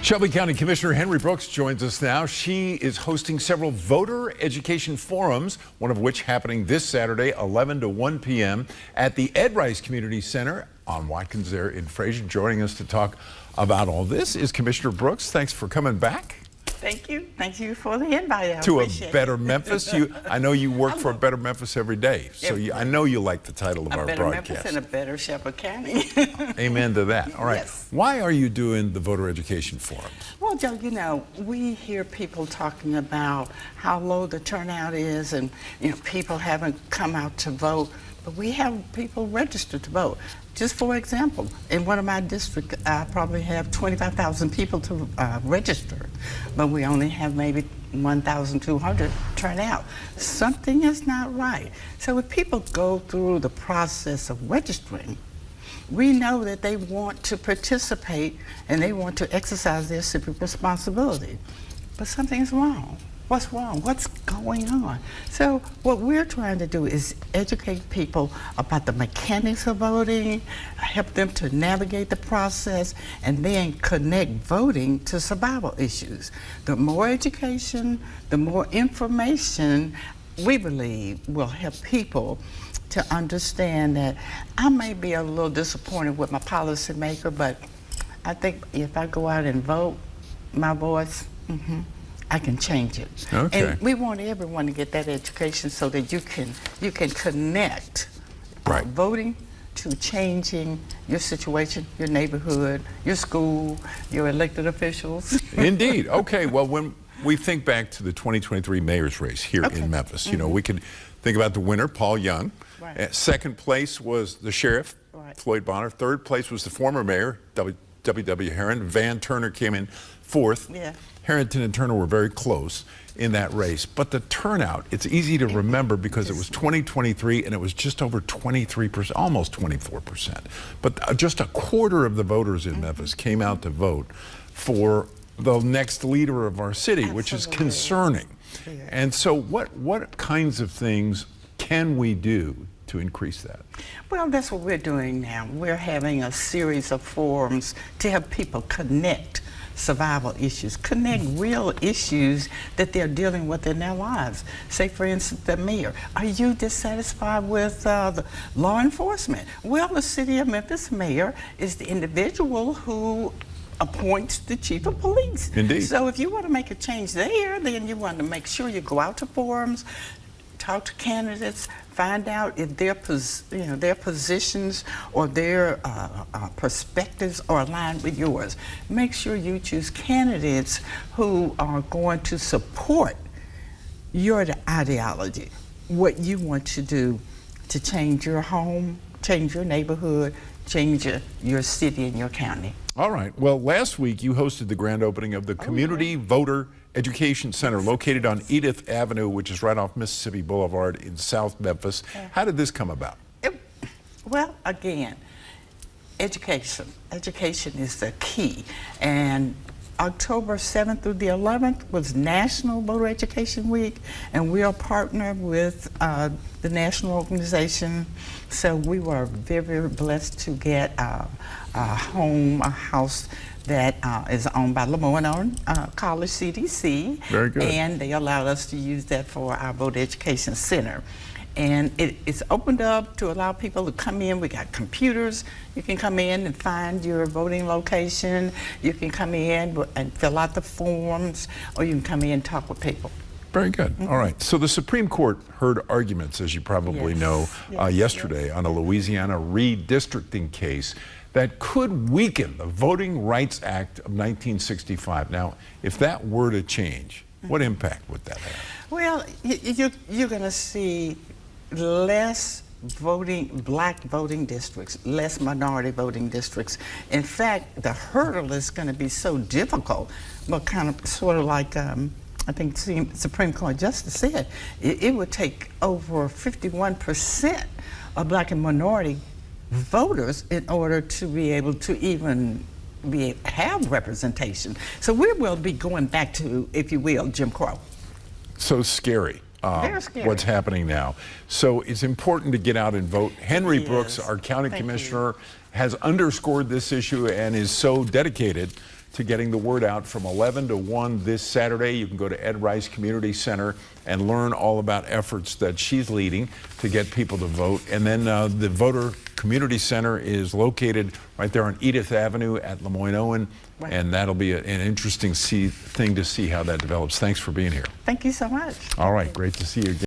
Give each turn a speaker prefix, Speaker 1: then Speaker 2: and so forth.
Speaker 1: Shelby County Commissioner Henri joins us now. She is hosting several voter education forums, one of which happening this Saturday, 11 to 1 p.m. at the Ed Rice Community Center on Watkins there in Frayser. Joining us to talk about all this is Commissioner Brooks. Thanks for coming back.
Speaker 2: Thank you. Thank you for the invite.
Speaker 1: To a better Memphis. I know you work for a better Memphis every day, so I know you like the title of our broadcast. A better Memphis
Speaker 2: and a better Shelby County.
Speaker 1: Amen to that. All right.
Speaker 2: Yes.
Speaker 1: Why are you doing the voter education forum?
Speaker 2: Well, Joe, you know, we hear people talking about how low the turnout is, and people haven't come out to vote. But we have people registered to vote. Just for example, in one of my districts, I probably have 25,000 people to register, but we only have maybe 1,200 turn out. Something is not right. So if people go through the process of registering, we know that they want to participate and they want to exercise their civic responsibility. But something's wrong. What's wrong? What's going on? So what we're trying to do is educate people about the mechanics of voting, help them to navigate the process, and then connect voting to survival issues. The more education, the more information, we believe will help people to understand that I may be a little disappointed with my policymaker, but I think if I go out and vote my voice, I can change it.
Speaker 1: Okay.
Speaker 2: And we want everyone to get that education so that you can connect voting to changing your situation, your neighborhood, your school, your elected officials.
Speaker 1: Indeed. Okay. Well, when we think back to the 2023 mayor's race here in Memphis, you know, we could think about the winner, Paul Young.
Speaker 2: Right.
Speaker 1: Second place was the sheriff, Floyd Bonner. Third place was the former mayor, W.W. Herron. Van Turner came in fourth.
Speaker 2: Yeah.
Speaker 1: Harrington and Turner were very close in that race. But the turnout, it's easy to remember because it was 2023 and it was just over 23%, almost 24%. But just a quarter of the voters in Memphis came out to vote for the next leader of our city, which is concerning. And so what kinds of things can we do to increase that?
Speaker 2: Well, that's what we're doing now. We're having a series of forums to help people connect survival issues, connect real issues that they're dealing with in their lives. Say, for instance, the mayor. Are you dissatisfied with the law enforcement? Well, the city of Memphis mayor is the individual who appoints the chief of police.
Speaker 1: Indeed.
Speaker 2: So if you want to make a change there, then you want to make sure you go out to forums, talk to candidates, find out if their positions or their perspectives are aligned with yours. Make sure you choose candidates who are going to support your ideology, what you want to do to change your home, change your neighborhood, change your city and your county.
Speaker 1: All right. Well, last week you hosted the grand opening of the Community Voter Education Center located on Edith Avenue, which is right off Mississippi Boulevard in South Memphis. How did this come about?
Speaker 2: Well, again, education. Education is the key. And October 7th through the 11th was National Voter Education Week, and we are partnered with the national organization. So we were very, very blessed to get a house that is owned by Lemoyne College CDC.
Speaker 1: Very good.
Speaker 2: And they allowed us to use that for our voter education center. And it's opened up to allow people to come in. We got computers. You can come in and find your voting location. You can come in and fill out the forms, or you can come in and talk with people.
Speaker 1: Very good. All right. So the Supreme Court heard arguments, as you probably know, yesterday on a Louisiana redistricting case that could weaken the Voting Rights Act of 1965. Now, if that were to change, what impact would that have?
Speaker 2: Well, you're going to see less black voting districts, less minority voting districts. In fact, the hurdle is going to be so difficult, but kind of sort of like I think the Supreme Court Justice said, it would take over 51% of black and minority voters in order to be able to even have representation. So we will be going back to, if you will, Jim Crow.
Speaker 1: So scary.
Speaker 2: Very scary.
Speaker 1: What's happening now. So it's important to get out and vote. Henri Brooks, our county commissioner, has underscored this issue and is so dedicated to getting the word out from 11 to 1 this Saturday. You can go to Ed Rice Community Center and learn all about efforts that she's leading to get people to vote. And then the Voter Community Center is located right there on Edith Avenue at Lemoyne-Owen,
Speaker 2: Right.
Speaker 1: and that'll be an interesting thing to see how that develops. Thanks for being here.
Speaker 2: Thank you so much.
Speaker 1: All right, great to see you again.